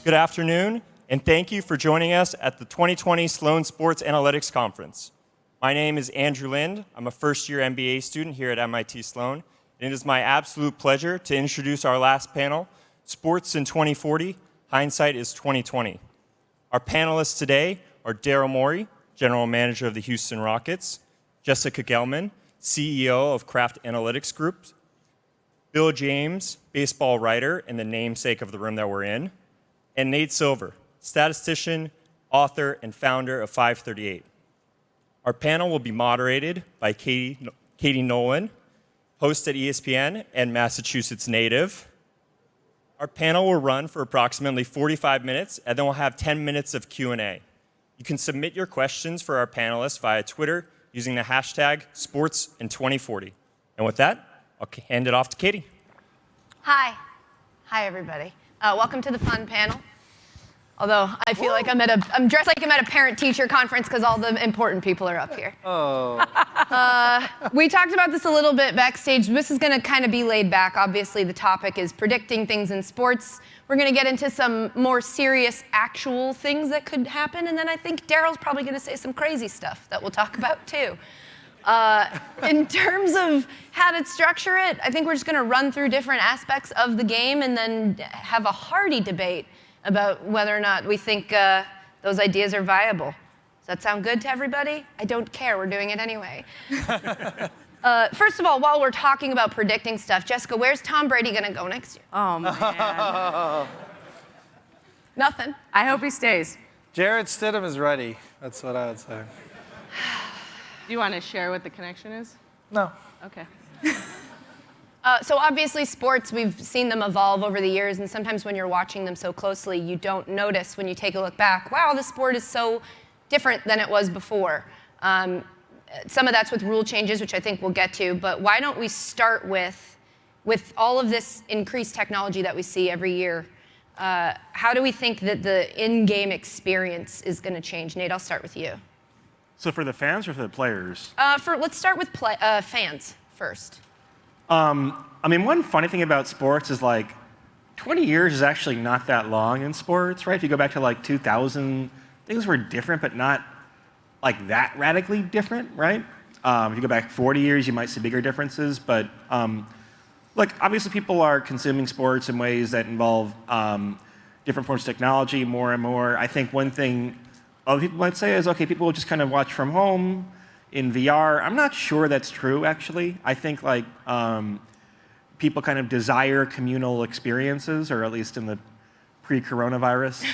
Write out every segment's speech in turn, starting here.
Good afternoon, and thank you for joining us at the 2020 Sloan Sports Analytics Conference. My name is Andrew Lind. I'm a first-year MBA student here at MIT Sloan, and it is my absolute pleasure to introduce our last panel, Sports in 2040, Hindsight is 2020. Our panelists today are Daryl Morey, General Manager of the Houston Rockets, Jessica Gelman, CEO of Kraft Analytics Group, Bill James, baseball writer and the namesake of the room that we're in, and Nate Silver, statistician, author, and founder of 538. Our panel will be moderated by Katie Nolan, host at ESPN and Massachusetts native. Our panel will run for approximately 45 minutes, and then we'll have 10 minutes of Q&A. You can submit your questions for our panelists via Twitter using the hashtag #SportsIn2040. And with that, I'll hand it off to Katie. Hi. Hi, everybody. Welcome to the fun panel. Although I feel like I'm dressed like I'm at a parent-teacher conference because all the important people are up here. Oh. We talked about this a little bit backstage. This is going to kind of be laid back. Obviously, the topic is predicting things in sports. We're going to get into some more serious, actual things that could happen. And then I think Daryl's probably going to say some crazy stuff that we'll talk about, too. In terms of how to structure it, I think we're just going to run through different aspects of the game and then have a hearty debate about whether or not we think those ideas are viable. Does that sound good to everybody? I don't care. We're doing it anyway. First of all, while we're talking about predicting stuff, Jessica, where's Tom Brady going to go next year? Oh, man. Nothing. I hope he stays. Jarrett Stidham is ready. That's what I would say. Do you want to share what the connection is? No. Okay. So obviously sports, we've seen them evolve over the years, and sometimes when you're watching them so closely, you don't notice when you take a look back, wow, the sport is so different than it was before. Some of that's with rule changes, which I think we'll get to, but why don't we start with all of this increased technology that we see every year, how do we think that the in-game experience is going to change? Nate, I'll start with you. So for the fans or for the players? Let's start with fans first. I mean, one funny thing about sports is like 20 years is actually not that long in sports, right? If you go back to like 2000, things were different, but not like that radically different, right? If you go back 40 years, you might see bigger differences, but look, obviously people are consuming sports in ways that involve different forms of technology more and more. I think one thing other people might say is, okay, people will just kind of watch from home in VR. I'm not sure that's true, actually. I think like people kind of desire communal experiences, or at least in the pre-coronavirus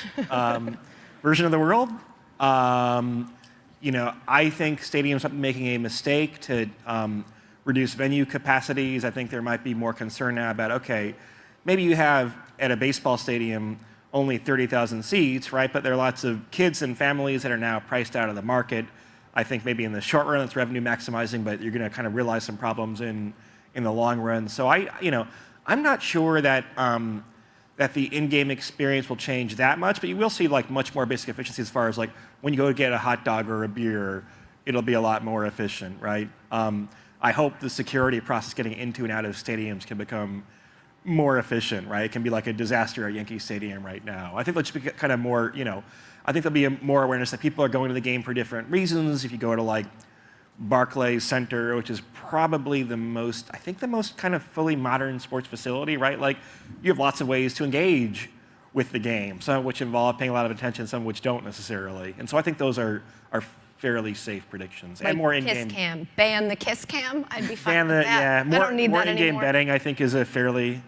version of the world. You know, I think stadiums might be making a mistake to reduce venue capacities. I think there might be more concern now about, okay, maybe you have at a baseball stadium only 30,000 seats, right? But there are lots of kids and families that are now priced out of the market. I think maybe in the short run it's revenue maximizing, but you're going to kind of realize some problems in the long run. So I'm not sure that that the in-game experience will change that much, but you will see like much more basic efficiency as far as like when you go to get a hot dog or a beer, it'll be a lot more efficient, right? I hope the security process getting into and out of stadiums can become more efficient, right? It can be like a disaster at Yankee Stadium right now. I think there'll just be kind of more, I think there'll be more awareness that people are going to the game for different reasons. If you go to like Barclays Center, which is probably the most kind of fully modern sports facility, right? Like you have lots of ways to engage with the game, some of which involve paying a lot of attention, some of which don't necessarily. And so I think those are fairly safe predictions. Like and more in-game. Kiss cam. Ban the kiss cam? I'd be fine with that. Yeah, I don't need more that in-game anymore. betting I think is a fairly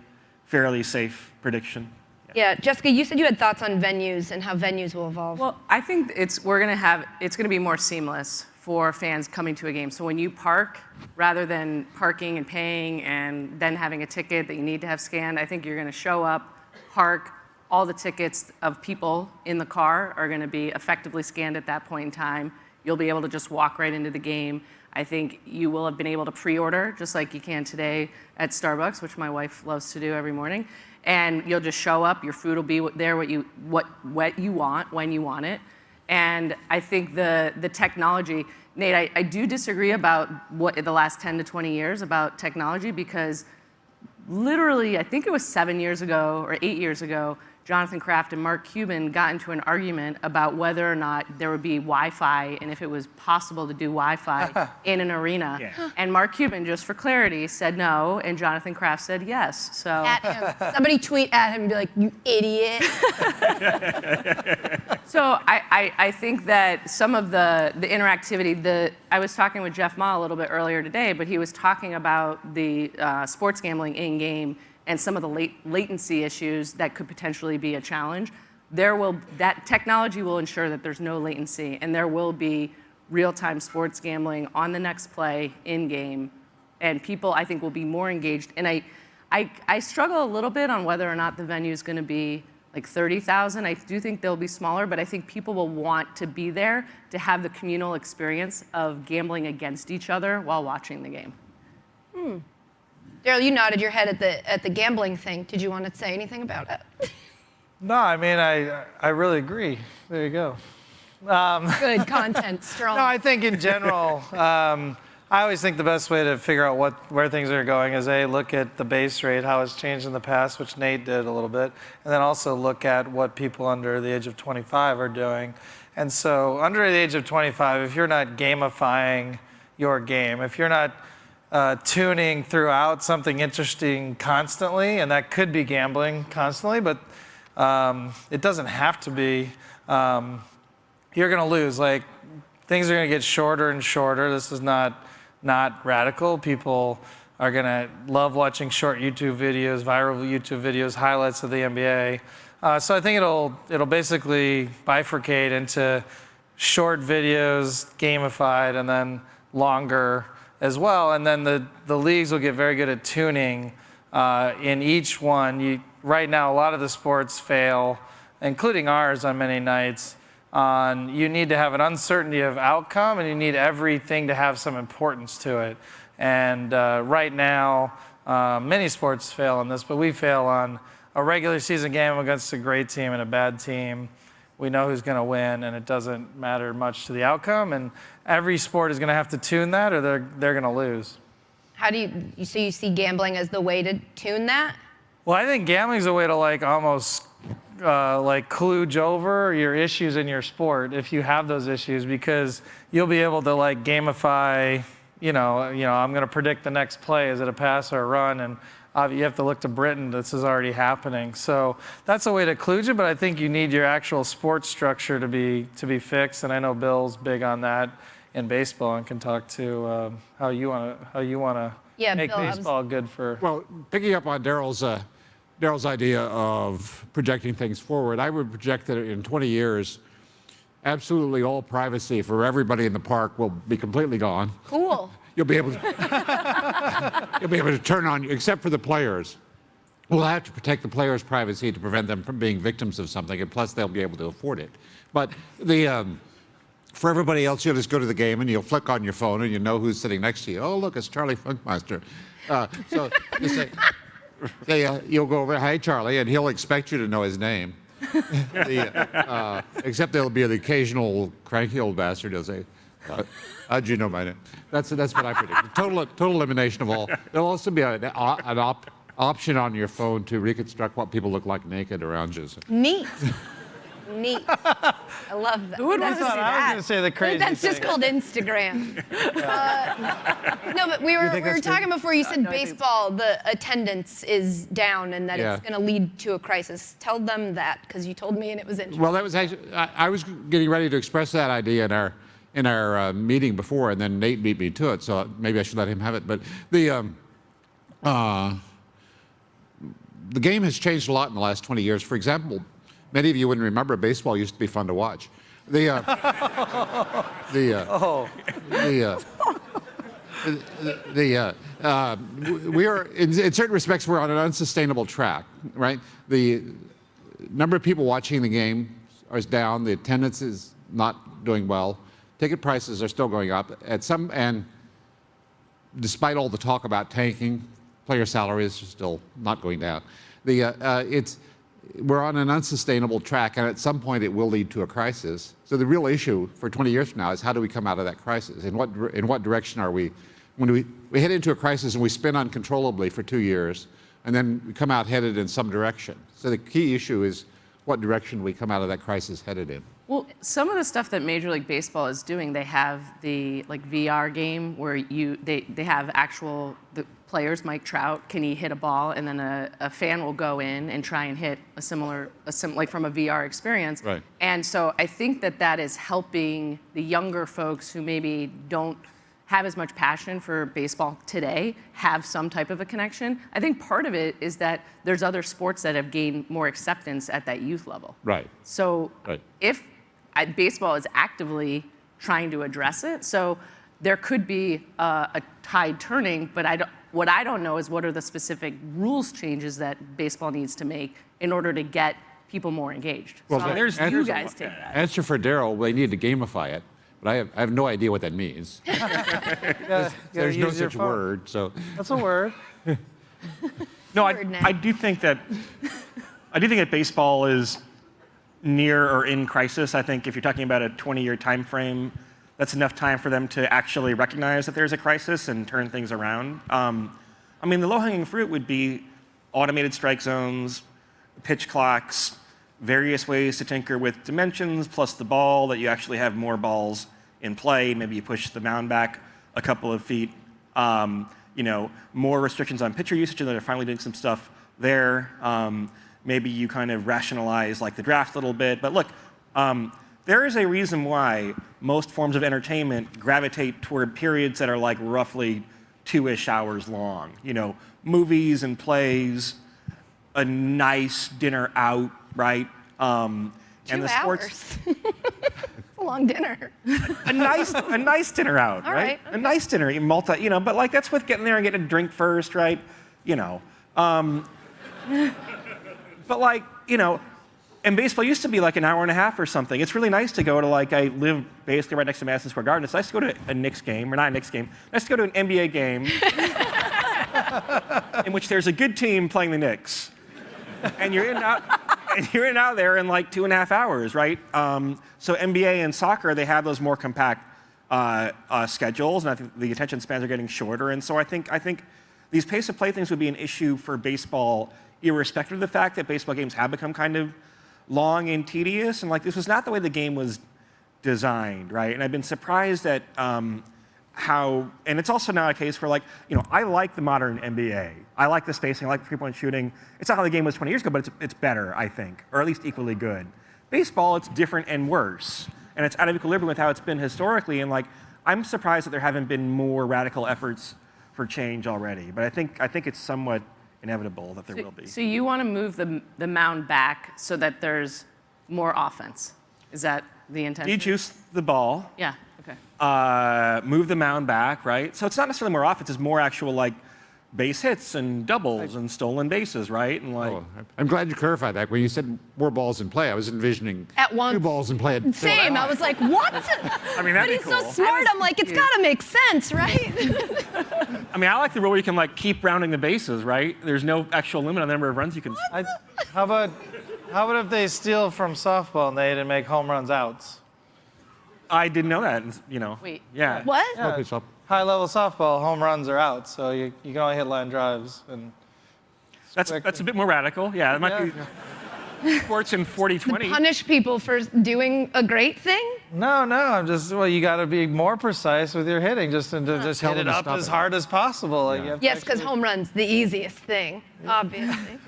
safe prediction. Yeah, Jessica, you said you had thoughts on venues and how venues will evolve. Well, I think it's going to be more seamless for fans coming to a game. So when you park, rather than parking and paying and then having a ticket that you need to have scanned, I think you're going to show up, park, all the tickets of people in the car are going to be effectively scanned at that point in time. You'll be able to just walk right into the game. I think you will have been able to pre-order, just like you can today at Starbucks, which my wife loves to do every morning. And you'll just show up, your food will be there what you want, when you want it. And I think the technology, Nate, I do disagree about what the last 10 to 20 years about technology, because literally, I think it was 7 years ago or 8 years ago, Jonathan Kraft and Mark Cuban got into an argument about whether or not there would be Wi-Fi and if it was possible to do Wi-Fi in an arena. Yeah. And Mark Cuban, just for clarity, said no, and Jonathan Kraft said yes. So At him. Somebody tweet at him and be like, "You idiot." So I think that some of the interactivity, I was talking with Jeff Ma a little bit earlier today, but he was talking about the sports gambling in-game and some of the latency issues that could potentially be a challenge. That technology will ensure that there's no latency, and there will be real-time sports gambling on the next play in-game, and people, I think, will be more engaged. And I struggle a little bit on whether or not the venue is going to be like 30,000. I do think they'll be smaller, but I think people will want to be there to have the communal experience of gambling against each other while watching the game. Daryl, you nodded your head at the gambling thing. Did you want to say anything about it? No, I mean, I really agree. There you go. Good content, strong. No, I think in general, I always think the best way to figure out where things are going is look at the base rate, how it's changed in the past, which Nate did a little bit, and then also look at what people under the age of 25 are doing. And so under the age of 25, if you're not gamifying your game, if you're not tuning throughout something interesting constantly, and that could be gambling constantly, but it doesn't have to be, you're going to lose. Like, things are going to get shorter and shorter. This is not radical. People are going to love watching short YouTube videos, viral YouTube videos, highlights of the NBA. So I think it'll basically bifurcate into short videos, gamified, and then longer as well. And then the leagues will get very good at tuning in each one. Right now, a lot of the sports fail, including ours on many nights, you need to have an uncertainty of outcome, and you need everything to have some importance to it. And right now, many sports fail on this, but we fail on a regular season game against a great team and a bad team. We know who's going to win, and it doesn't matter much to the outcome. And every sport is going to have to tune that, or they're going to lose. How do you see gambling as the way to tune that? Well, I think gambling is a way to almost kludge over your issues in your sport if you have those issues, because you'll be able to gamify. I'm going to predict the next play. Is it a pass or a run? And you have to look to Britain. This is already happening. So that's a way to kludge it. But I think you need your actual sports structure to be fixed. And I know Bill's big on that in baseball and can talk to how you want to make Bill, baseball good for. Well, picking up on Daryl's idea of projecting things forward, I would project that in 20 years, absolutely all privacy for everybody in the park will be completely gone. Cool. You'll be able to turn on, except for the players. We'll have to protect the players' privacy to prevent them from being victims of something, and plus they'll be able to afford it. But for everybody else, you'll just go to the game and you'll flick on your phone and you know who's sitting next to you. Oh, look, it's Charlie Funkmeister. So you say, you'll go over, "Hi, Charlie," and he'll expect you to know his name. Except there'll be the occasional cranky old bastard who'll say, "How'd you know my name?" That's what I predict. Total elimination of all. There'll also be an option on your phone to reconstruct what people look like naked around you. Neat. Neat. I love that. Who would want to see I was that? going to say the crazy That's just thing. called Instagram. No, but we were talking before. You said baseball, the attendance is down, and that Yeah. it's going to lead to a crisis. Tell them that, because you told me, and it was interesting. Well, that was actually, I was getting ready to express that idea in our meeting before, and then Nate beat me to it, so maybe I should let him have it. But the game has changed a lot in the last 20 years. For example, many of you wouldn't remember baseball used to be fun to watch. We are, in certain respects, we're on an unsustainable track, right? The number of people watching the game is down. The attendance is not doing well. Ticket prices are still going up. And despite all the talk about tanking, player salaries are still not going down. We're on an unsustainable track, and at some point it will lead to a crisis. So the real issue for 20 years from now is how do we come out of that crisis? In what direction are we? When we head into a crisis and we spin uncontrollably for 2 years, and then we come out headed in some direction. So the key issue is what direction we come out of that crisis headed in. Well, some of the stuff that Major League Baseball is doing, they have the VR game where they have the players, Mike Trout, can he hit a ball, and then a fan will go in and try and hit like from a VR experience. Right. And so I think that is helping the younger folks who maybe don't have as much passion for baseball today have some type of a connection. I think part of it is that there's other sports that have gained more acceptance at that youth level. Right. So Right. if baseball is actively trying to address it, so there could be a tide turning, but what I don't know is what are the specific rules changes that baseball needs to make in order to get people more engaged. Well, So I'll there's- let you there's a guys take that. Answer for Daryl, they need to gamify it, but I have no idea what that means. There's no such word, so. That's a word. No, Word now. I do think that baseball is near or in crisis. I think if you're talking about a 20-year time frame, that's enough time for them to actually recognize that there's a crisis and turn things around. I mean, the low-hanging fruit would be automated strike zones, pitch clocks, various ways to tinker with dimensions, plus the ball, that you actually have more balls in play. Maybe you push the mound back a couple of feet. More restrictions on pitcher usage, and they're finally doing some stuff there. Maybe you kind of rationalize like the draft a little bit. But look, there is a reason why most forms of entertainment gravitate toward periods that are like roughly 2-ish hours long. Movies and plays, a nice dinner out, right? And 2 the sports, hours. It's a long dinner. a nice dinner out, All right? right. A nice dinner, but like that's with getting there and getting a drink first, right? But like, and baseball used to be like an hour and a half or something. It's really nice to go to I live basically right next to Madison Square Garden. It's nice to go to a Knicks game, or not a Knicks game. Nice to go to an NBA game in which there's a good team playing the Knicks. And you're in and out there in like 2.5 hours, right? So NBA and soccer, they have those more compact schedules, and I think the attention spans are getting shorter. And so I think these pace of play things would be an issue for baseball, irrespective of the fact that baseball games have become kind of long and tedious. And like this was not the way the game was designed, right? And I've been surprised at how, and it's also now a case where I like the modern NBA. I like the spacing, I like the 3-point shooting. It's not how the game was 20 years ago, but it's better, I think, or at least equally good. Baseball, it's different and worse. And it's out of equilibrium with how it's been historically. And I'm surprised that there haven't been more radical efforts for change already. But I think it's somewhat inevitable that there will be. So you want to move the mound back so that there's more offense? Is that the intention? De-juice the ball. Yeah. Okay. Move the mound back, right? So it's not necessarily more offense, it's more actual base hits and doubles and stolen bases, right? And I'm glad you clarified that. When you said more balls in play, I was envisioning At once. 2 balls in play. Same. I was like, what? I mean, that'd But be he's cool. so smart. I'm like, it's got to make sense, right? I mean, I like the rule where you can keep rounding the bases, right? There's no actual limit on the number of runs you can. How about if they steal from softball and they didn't make home runs outs? I didn't know that. Wait. Yeah. What? Yeah. Okay, so High-level softball, home runs are out, so you can only hit line drives. And That's a bit more radical. Yeah, that might be sports in 40-20. Punish people for doing a great thing? No, I'm just, you got to be more precise with your hitting, just hit Tell it them to up stop as it. hard as possible. You have to Yes, because actually- home run's the easiest thing, obviously.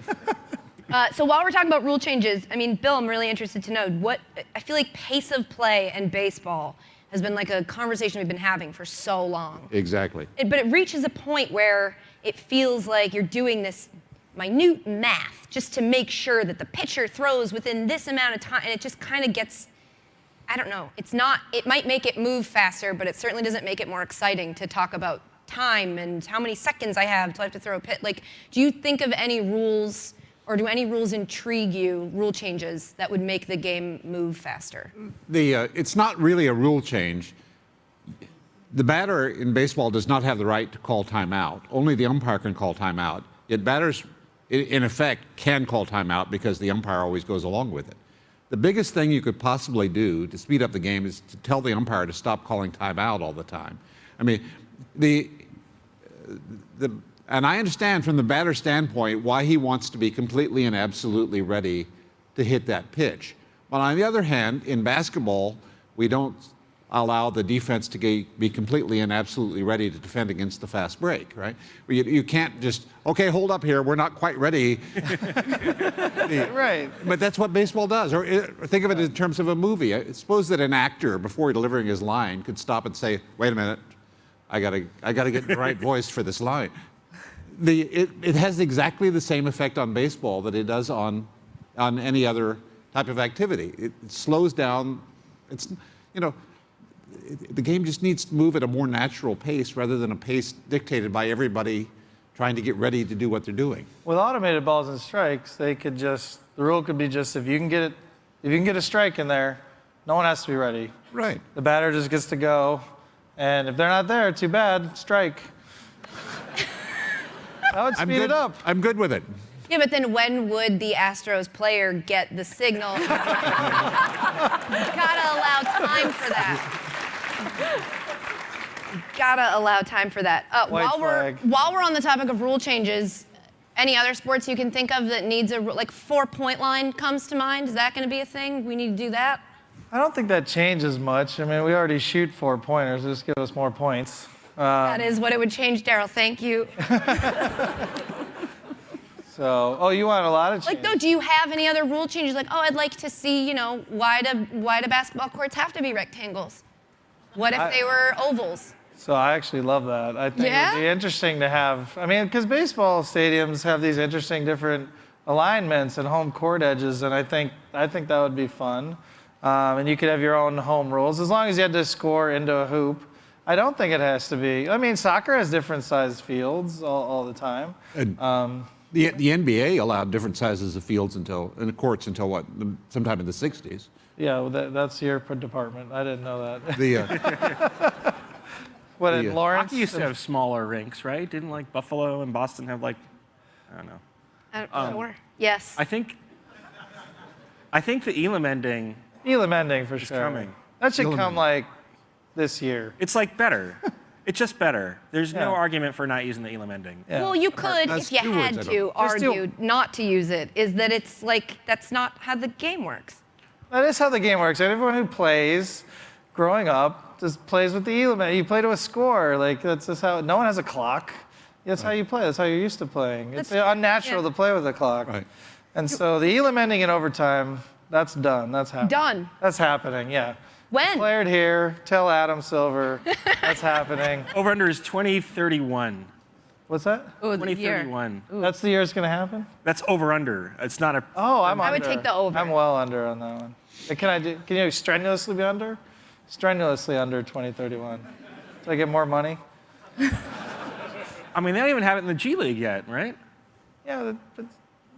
So while we're talking about rule changes, I mean, Bill, I'm really interested to know I feel like pace of play and baseball has been like a conversation we've been having for so long. exactly. But it reaches a point where it feels like you're doing this minute math just to make sure that the pitcher throws within this amount of time, and it just kind of gets, I don't know, it might make it move faster, but it certainly doesn't make it more exciting to talk about time and how many seconds I have till I have to throw a pitch. Do you think of any rules, or do any rules intrigue you, rule changes, that would make the game move faster? It's not really a rule change. The batter in baseball does not have the right to call timeout. Only the umpire can call timeout. Yet batters, in effect, can call timeout because the umpire always goes along with it. The biggest thing you could possibly do to speed up the game is to tell the umpire to stop calling timeout all the time. I mean, and I understand from the batter's standpoint why he wants to be completely and absolutely ready to hit that pitch. But on the other hand, in basketball, we don't allow the defense to be completely and absolutely ready to defend against the fast break, right? You can't just, okay, hold up here, we're not quite ready. Right. But that's what baseball does. Or think of it in terms of a movie. Suppose that an actor, before delivering his line, could stop and say, wait a minute, I gotta get the right voice for this line. It has exactly the same effect on baseball that it does on any other type of activity. It slows down. The game just needs to move at a more natural pace rather than a pace dictated by everybody trying to get ready to do what they're doing. With automated balls and strikes, the rule could be just if you can get a strike in there, no one has to be ready. Right. The batter just gets to go, and if they're not there, too bad, strike. That would speed it up. I'm good with it. Yeah, but then when would the Astros player get the signal? Gotta allow time for that. Gotta allow time for that. While we're on the topic of rule changes, any other sports you can think of that needs a 4-point line comes to mind? Is that going to be a thing? We need to do that? I don't think that changes much. I mean, we already shoot 4-pointers. Just give us more points. That is what it would change, Daryl. Thank you. So, you want a lot of changes? Do you have any other rule changes? I'd like to see, why do basketball courts have to be rectangles? What if they were ovals? So I actually love that. I think Yeah? it'd be interesting to have, because baseball stadiums have these interesting different alignments and home court edges, and I think that would be fun. And you could have your own home rules, as long as you had to score into a hoop. I don't think it has to be. Soccer has different sized fields all the time. The NBA allowed different sizes of fields and courts until what? Sometime in the 60s. Yeah, well, that's your department. I didn't know that. In Lawrence? Hockey used to have smaller rinks, right? Didn't Buffalo and Boston have I don't know. I don't know. Yes. I think the Elam ending Elam ending for sure. coming. That should come this year. It's better. It's just better. There's no argument for not using the Elam ending. Yeah. Well, you could, That's if you two had words, to, argue not to use it, is that it's that's not how the game works. That is how the game works. Everyone who plays growing up just plays with the Elam. You play to a score. That's just how. No one has a clock. That's how you play. That's how you're used to playing. It's unnatural to play with a clock. Right. And so the Elam ending in overtime, that's done. That's happening. Done. That's happening. Yeah. When? Declared here. Tell Adam Silver. That's happening. Over under is 2031. What's that? Oh, the year. 2031. That's the year it's going to happen? That's over under. It's not a. Oh, I'm I under. would take the over. I'm well under on that one. Can you strenuously be under? Strenuously under 2031. Do I get more money? They don't even have it in the G League yet, right? Yeah,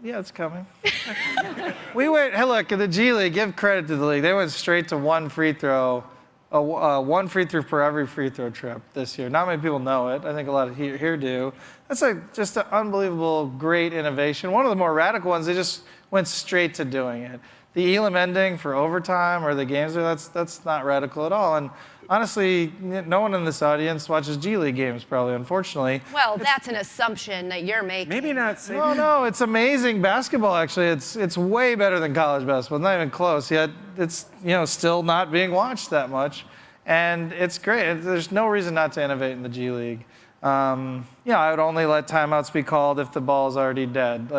it's coming. Hey, look, in the G League, give credit to the league. They went straight to one free throw, one free throw for every free throw trip this year. Not many people know it. I think a lot of here do. That's just an unbelievable, great innovation. One of the more radical ones, they just went straight to doing it. The Elam ending for overtime or the games, that's not radical at all. And honestly, no one in this audience watches G League games, probably, unfortunately. Well, that's an assumption that you're making. Maybe not. No, it's amazing basketball, actually. It's way better than college basketball. It's not even close, yet it's still not being watched that much. And it's great. There's no reason not to innovate in the G League. I would only let timeouts be called if the ball's already dead.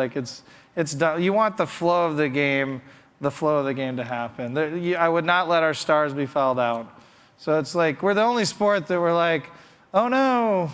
It's done. You want the flow of the game to happen. I would not let our stars be fouled out. So it's we're the only sport that we're oh no,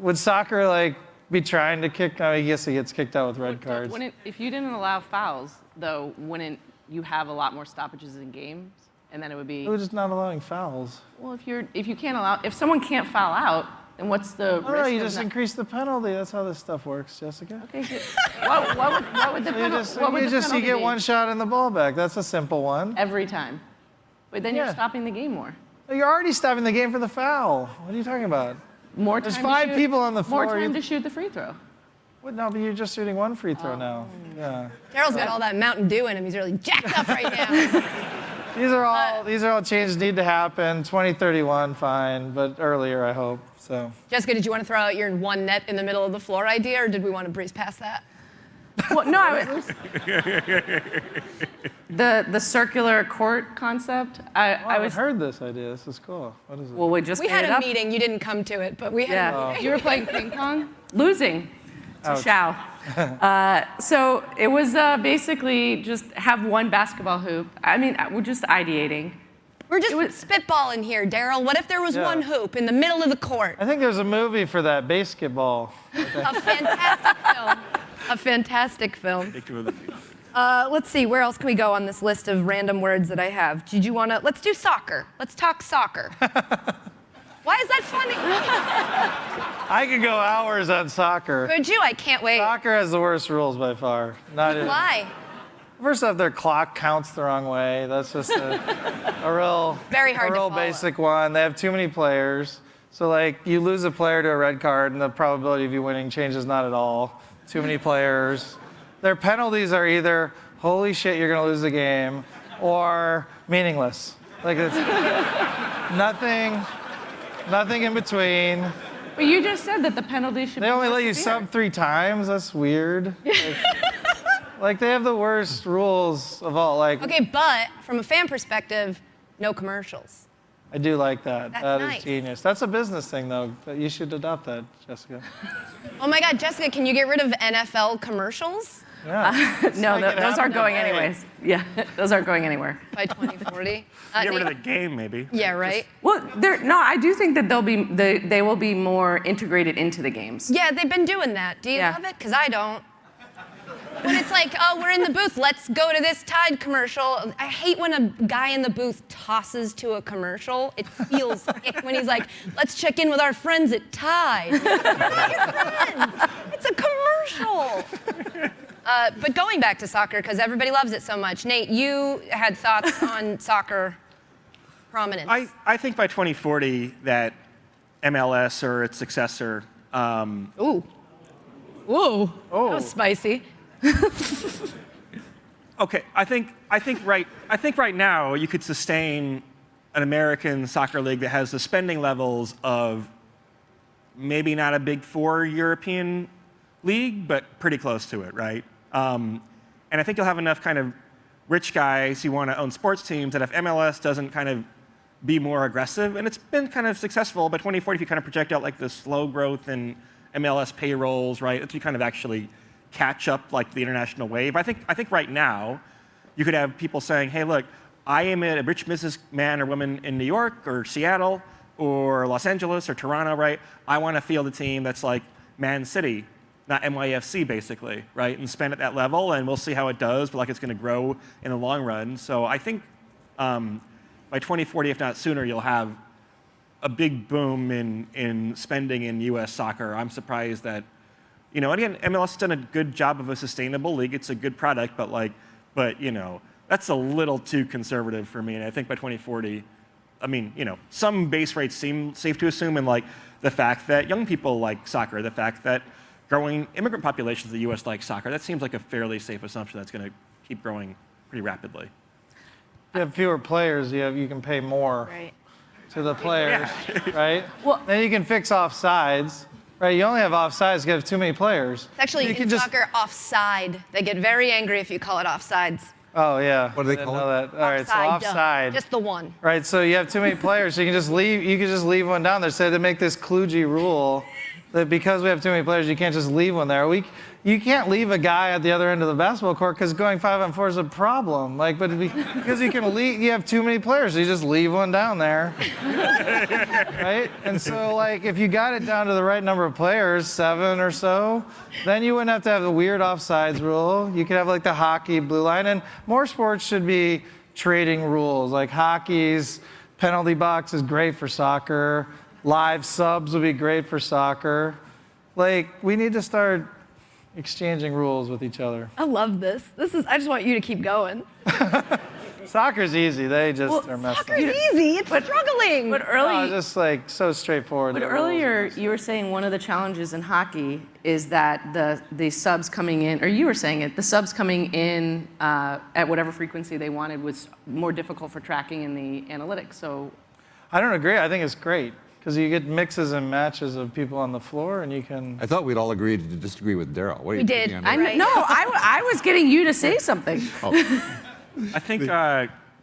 would soccer be trying to kick? I guess he gets kicked out with red cards. If you didn't allow fouls, though, wouldn't you have a lot more stoppages in games? And then it would be. We're just not allowing fouls. Well, if someone can't foul out, then what's the risk? No, you of just not- increase the penalty. That's how this stuff works, Jessica. Okay, good. What would the penalty You get be? one shot in the ball back. That's a simple one. Every time. But then you're Yeah. stopping the game more. You're already stopping the game for the foul. What are you talking about? More There's time to 5 shoot- people on the floor. More time to shoot the free throw. No, but you're just shooting one free throw now. Yeah. Daryl's got all that Mountain Dew in him. He's really jacked up right now. These are all changes need to happen. 2031, fine, but earlier, I hope. So. Jessica, did you want to throw out your one net in the middle of the floor idea, or did we want to breeze past that? Well, no, the circular court concept. I was heard this idea. This is cool. What is it? Well, we just We made had it a up. meeting. You didn't come to it, but we had a Yeah, meeting. you were playing ping pong, losing to Ouch. Xiao. So it was basically just have one basketball hoop. I mean, we're just ideating. We're just spitballing here, Daryl. What if there was Yeah. one hoop in the middle of the court? I think there's a movie for that, basketball. A fantastic film. A fantastic film. Let's see, where else can we go on this list of random words that I have? Did you want to? Let's do soccer. Let's talk soccer. Why is that funny? I could go hours on soccer. Would you? I can't wait. Soccer has the worst rules by far. Not in, Why? First off, their clock counts the wrong way. That's just a real, Very hard a to real follow. basic one. They have too many players. So like you lose a player to a red card and the probability of you winning changes not at all. Too many players. Their penalties are either, holy shit, you're gonna lose the game, or meaningless. Like it's nothing in between. But you just said that the penalty should They be only more let you severe. sub 3 times. That's weird. Like they have the worst rules of all. Like Okay, but from a fan perspective, no commercials. I do like that. That's That nice. is genius. That's a business thing though. But you should adopt that, Jessica. Oh my God, Jessica, can you get rid of NFL commercials Yeah. No, Make it those aren't happen going today. anyways. Yeah, those aren't going anywhere. by 2040? Get rid of the game, maybe. Yeah, right. Well, I do think that they will be more integrated into the games. Yeah, they've been doing that. Do you Yeah. love it? Because I don't. When it's like, oh, we're in the booth, let's go to this Tide commercial. I hate when a guy in the booth tosses to a commercial. It feels ick when he's like, let's check in with our friends at Tide. It's not your friends. It's a commercial. But going back to soccer, because everybody loves it so much. Nate, you had thoughts on soccer prominence. I think by 2040 that MLS or its successor. Ooh. Whoa. Oh. That was spicy. Okay, I think right now you could sustain an American soccer league that has the spending levels of maybe not a Big Four European league, but pretty close to it, right? And I think you'll have enough kind of rich guys who want to own sports teams that if MLS doesn't kind of be more aggressive, and it's been kind of successful, by 2040 if you kind of project out like the slow growth in MLS payrolls, right? If you kind of actually catch up like the international wave. I think right now you could have people saying, hey, look, I am a rich businessman or woman in New York or Seattle or Los Angeles or Toronto, right? I want to field a team that's like Man City, not NYFC basically, right? And spend at that level, and we'll see how it does, but like it's going to grow in the long run. So I think by 2040, if not sooner, you'll have a big boom in spending in U.S. soccer. I'm surprised that, again, MLS has done a good job of a sustainable league. It's a good product, but that's a little too conservative for me. And I think by 2040, some base rates seem safe to assume, and like the fact that young people like soccer, the fact that growing immigrant populations of the U.S. like soccer, that seems like a fairly safe assumption that's going to keep growing pretty rapidly. If you have fewer players, you can pay more Right. to the players, right? Well- then you can fix offsides, right? You only have offsides because you have too many players. It's actually you in can just. soccer offside. They get very angry if you call it offsides. Oh yeah. What do they I didn't call know it? that. All right, so offside. Just the one. Right, so you have too many players, so you can just leave. You can just leave one down there. So to make this kludgy rule that because we have too many players, you can't just leave one there. You can't leave a guy at the other end of the basketball court because going 5-on-4 is a problem. Because you can leave, you have too many players, so you just leave one down there, right? And so if you got it down to the right number of players, 7 or so, then you wouldn't have to have the weird offsides rule. You could have the hockey blue line, and more sports should be trading rules. Like hockey's penalty box is great for soccer. Live subs would be great for soccer. We need to start exchanging rules with each other. I love this. I just want you to keep going. Soccer's easy. They just are messed up. Soccer's easy. It's struggling. But Just so straightforward. But the rules earlier are- you were saying one of the challenges in hockey is that the subs coming in, or you were saying it, the subs coming in at whatever frequency they wanted was more difficult for tracking in the analytics. So I don't agree. I think it's great because you get mixes and matches of people on the floor, and you can. I thought we'd all agreed to disagree with Daryl. What are We you did. thinking on that? No, I was getting you to say something. I think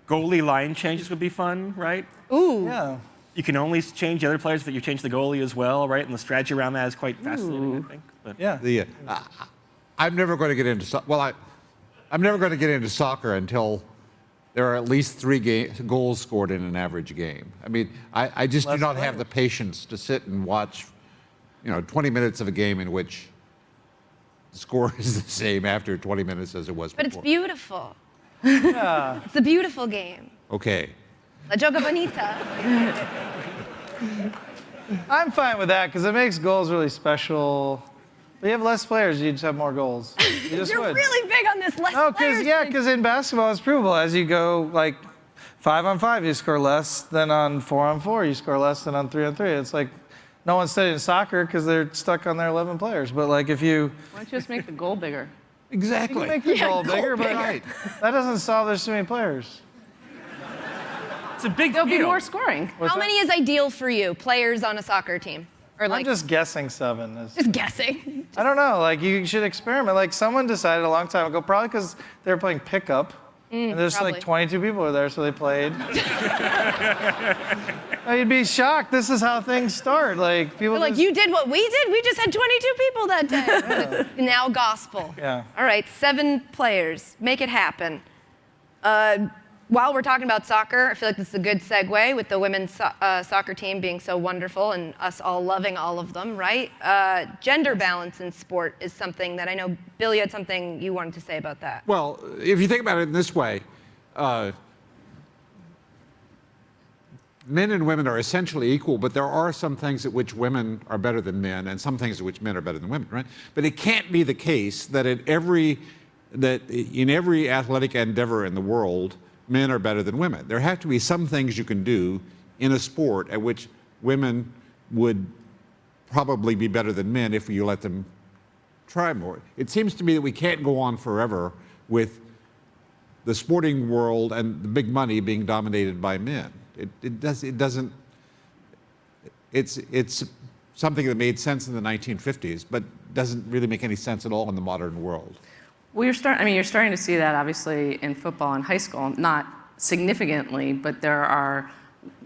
goalie line changes would be fun, right? Ooh. Yeah. You can only change the other players, but you change the goalie as well, right? And the strategy around that is quite fascinating, I think. But Yeah. I'm never going to get into I'm never going to get into soccer until there are at least 3 goals scored in an average game. I mean, I just do not have the patience to sit and watch, 20 minutes of a game in which the score is the same after 20 minutes as it was But before. it's beautiful. Yeah. It's a beautiful game. Okay. La Joga Bonita. I'm fine with that because it makes goals really special. But you have less players, you just have more goals. You just You're would. really big on this less No, players thing. because in basketball it's provable. As you go like 5-on-5, you score less than on 4-on-4. You score less than on 3-on-3. It's like no one's studying soccer because they're stuck on their 11 players. But like if you Why don't you just make the goal bigger? Exactly. make the goal bigger, but Right. that doesn't solve there's too many players. it's a big There'll be field. more scoring. How many is ideal for you, players on a soccer team? Or I'm like just guessing 7. just guessing. I don't know. Like you should experiment. Like someone decided a long time ago, probably because they were playing pickup, and there's probably. like 22 people were there, so they played. Now, you'd be shocked. This is how things start. Like people. They're like, just- you did what we did? We just had 22 people that day. It's now gospel. Yeah. All right, 7 players. Make it happen. While we're talking about soccer, I feel like this is a good segue with the women's soccer team being so wonderful and us all loving all of them, right? Gender balance in sport is something that I know, Bill, you had something you wanted to say about that. Well, if you think about it in this way, men and women are essentially equal, but there are some things at which women are better than men and some things at which men are better than women, right? But it can't be the case that in every athletic endeavor in the world, men are better than women. There have to be some things you can do in a sport at which women would probably be better than men if you let them try more. It seems to me that we can't go on forever with the sporting world and the big money being dominated by men. It's something that made sense in the 1950s, but doesn't really make any sense at all in the modern world. Well, you're starting to see that obviously in football in high school, not significantly, but there are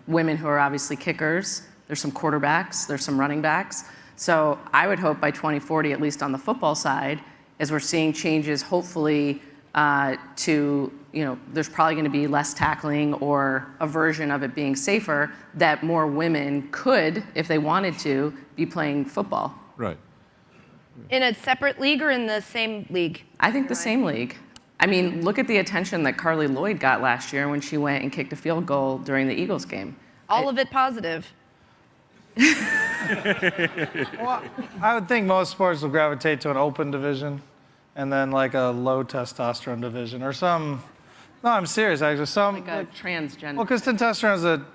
women who are obviously kickers. There's some quarterbacks. There's some running backs. So I would hope by 2040, at least on the football side, as we're seeing changes, hopefully there's probably going to be less tackling or a version of it being safer, that more women could, if they wanted to, be playing football. Right. In a separate league or in the same league? I think the same league. I mean, look at the attention that Carly Lloyd got last year when she went and kicked a field goal during the Eagles game. All of it positive. Well, I would think most sports will gravitate to an open division, and then like a low testosterone division or some. No, I'm serious. Actually, Like a transgender. Well, because testosterone is a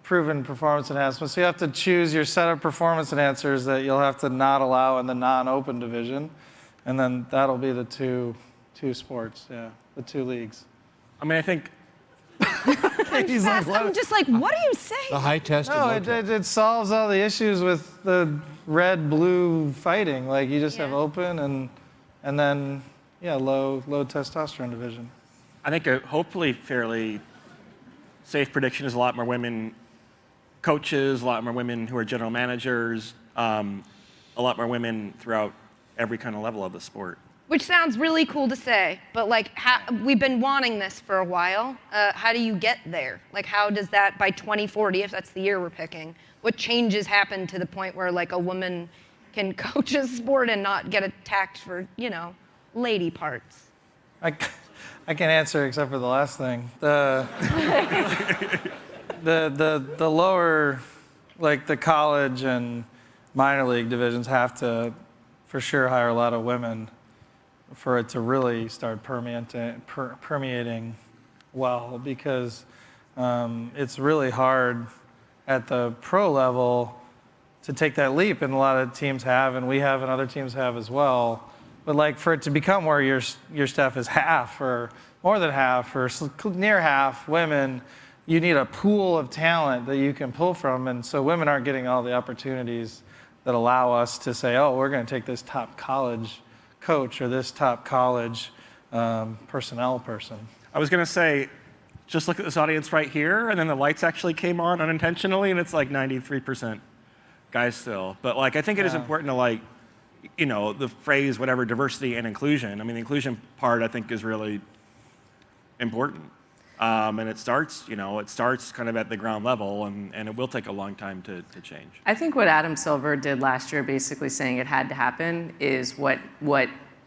proven performance enhancement, so you have to choose your set of performance enhancers that you'll have to not allow in the non-open division, and then that'll be the two sports, the 2 leagues. I mean, I think He's like, I'm just like, what are you saying? The high test. and no, low it, test. it solves all the issues with the red-blue fighting. Like you just have Yeah. open and then low testosterone division. I think a hopefully fairly safe prediction is a lot more women coaches, a lot more women who are general managers, a lot more women throughout every kind of level of the sport. Which sounds really cool to say, but like, we've been wanting this for a while. How do you get there? Like, how does that, by 2040, if that's the year we're picking, what changes happen to the point where like a woman can coach a sport and not get attacked for, lady parts? I can't answer except for the last thing. The lower, like the college and minor league divisions have to, for sure, hire a lot of women for it to really start permeating well, because it's really hard at the pro level to take that leap, and a lot of teams have, and we have, and other teams have as well. But like for it to become where your staff is half or more than half or near half women, you need a pool of talent that you can pull from, and so women aren't getting all the opportunities that allow us to say, oh, we're going to take this top college coach or this top college personnel person. I was going to say, just look at this audience right here, and then the lights actually came on unintentionally, and it's like 93% guys still. But like, I think it is important to like, you know, the phrase whatever, diversity and inclusion. I mean, the inclusion part I think is really important. And it starts, you know, kind of at the ground level, and it will take a long time to change. I think what Adam Silver did last year, basically saying it had to happen, is what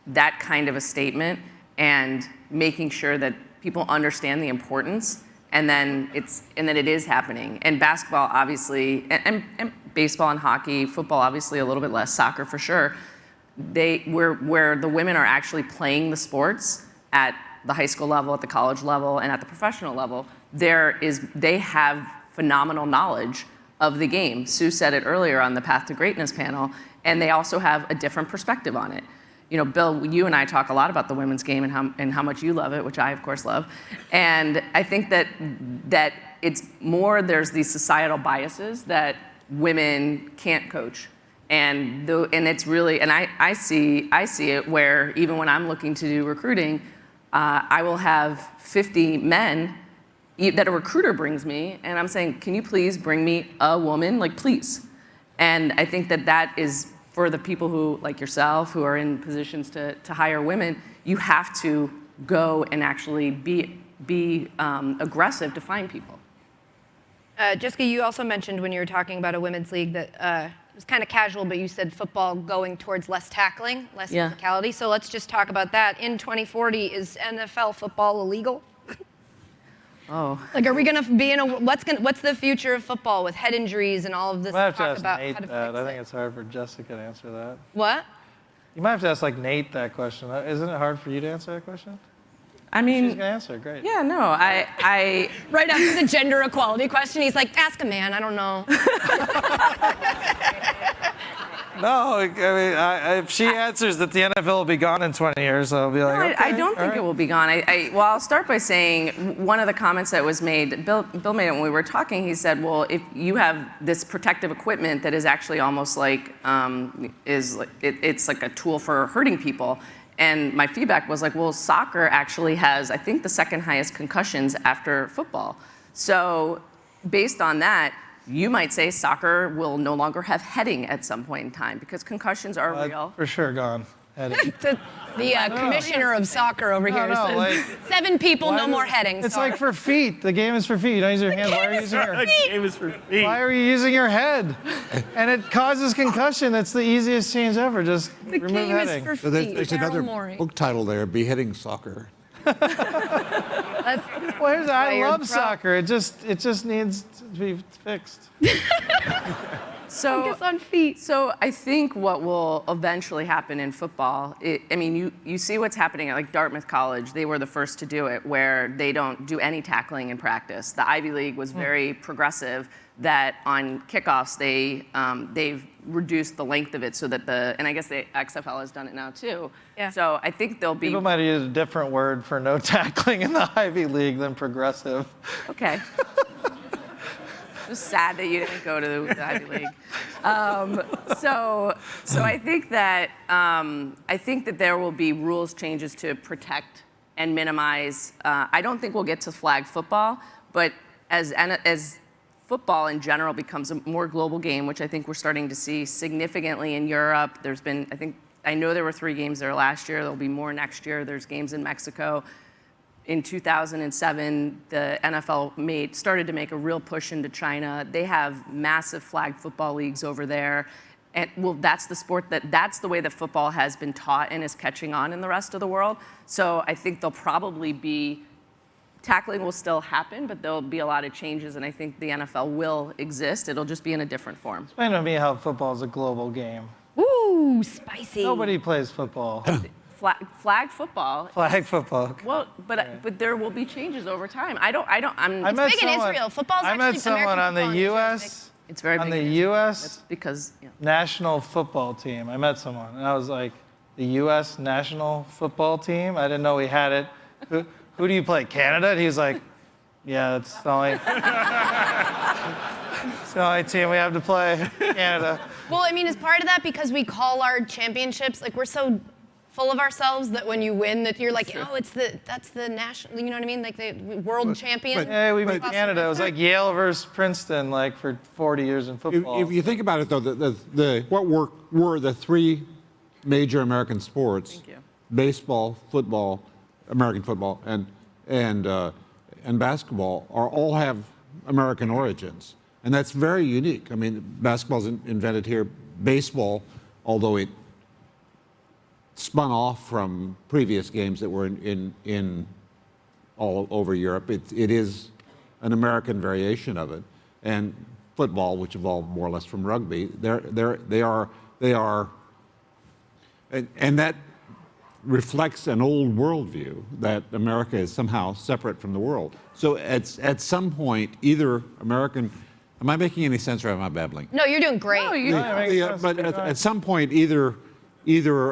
that kind of a statement, and making sure that people understand the importance, and then it is happening. And basketball, obviously, and baseball and hockey, football, obviously a little bit less, soccer for sure. Where the women are actually playing the sports at the high school level, at the college level, and at the professional level, they have phenomenal knowledge of the game. Sue said it earlier on the Path to Greatness panel, and they also have a different perspective on it. You know, Bill, you and I talk a lot about the women's game and how much you love it, which I of course love. And I think that it's more, there's these societal biases that women can't coach. And it's really, and I see it where even when I'm looking to do recruiting, I will have 50 men that a recruiter brings me, and I'm saying, can you please bring me a woman, like please? And I think that is, for the people who, like yourself, who are in positions to hire women, you have to go and actually be aggressive to find people. Jessica, you also mentioned when you were talking about a women's league that it was kind of casual, but you said football going towards less tackling, less physicality. So let's just talk about that. In 2040, is NFL football illegal? Oh. Like, are we going to be in what's the future of football with head injuries and all of this? You might have to talk ask about Nate how to that. fix I think it? it's hard for Jessica to answer that. What? You might have to ask like Nate that question. Isn't it hard for you to answer that question? I mean, She's gonna answer. Great. yeah, no, I Right after the gender equality question, he's like, ask a man, I don't know. No, I mean, if she answers that the NFL will be gone in 20 years, I'll be like, No, okay, I don't think it will be gone. Well, I'll start by saying one of the comments that was made, Bill made it when we were talking. He said, well, if you have this protective equipment that is actually almost like, it's like a tool for hurting people. And my feedback was like, well, soccer actually has, I think, the second highest concussions after football. So based on that, you might say soccer will no longer have heading at some point in time because concussions are real. For sure gone. Heading. The commissioner of soccer over here no, says like, 7 people, no more heading. It's sorry. like for feet. The game is for feet. You don't use your hands. Why are you using your It was for me. Why are you using your head? And it causes concussion. It's the easiest change ever. Just The remove game heading. is for So feet. there's Daryl another Morey. book title there, Beheading Soccer. That's- Well, here's, why I you're love pro. soccer. It just needs to be fixed. Focus on feet. So I think what will eventually happen in football, you see what's happening at like Dartmouth College. They were the first to do it, where they don't do any tackling in practice. The Ivy League was very progressive, that on kickoffs they've reduced the length of it so that and I guess the XFL has done it now too. Yeah. So I think there'll be. People might use a different word for no tackling in the Ivy League than progressive. Okay. Just sad that you didn't go to the Ivy League. So I think that there will be rules changes to protect and minimize. I don't think we'll get to flag football, but as football in general becomes a more global game, which I think we're starting to see significantly in Europe. There's been, I know there were 3 games there last year. There'll be more next year. There's games in Mexico. In 2007, the NFL started to make a real push into China. They have massive flag football leagues over there. And well, that's the way that football has been taught and is catching on in the rest of the world. So I think there'll probably be, tackling will still happen, but there'll be a lot of changes, and I think the NFL will exist. It'll just be in a different form. Explain to me how football is a global game. Ooh, spicy. Nobody plays football. Flag football. Flag football. Well, but there will be changes over time. I'm. It's big in Israel. Football's I met actually- someone American on the football in Israel is U.S. It's very on big. the in Israel. U.S. That's because. Yeah. national football team. I met someone, and I was like, the U.S. national football team? I didn't know we had it. Who do you play, Canada? And he was like, Yeah, it's the only, it's the only team we have to play, Canada. Well, I mean, is part of that because we call our championships, like we're so full of ourselves that when you win, that you're like, oh, that's the national, you know what I mean? Like the world champion. Hey, we beat Canada. It was like Yale versus Princeton, like for 40 years in football. If you think about it, though, what were the three major American sports? Thank you. Baseball, football, American football, and basketball all have American origins, and that's very unique. I mean, basketball's invented here. Baseball, although it spun off from previous games that were in all over Europe, it is an American variation of it. And football, which evolved more or less from rugby, they are, and that reflects an old worldview that America is somehow separate from the world. So at some point, either American, am I making any sense or am I babbling? No, you're doing great. No, But at some point, either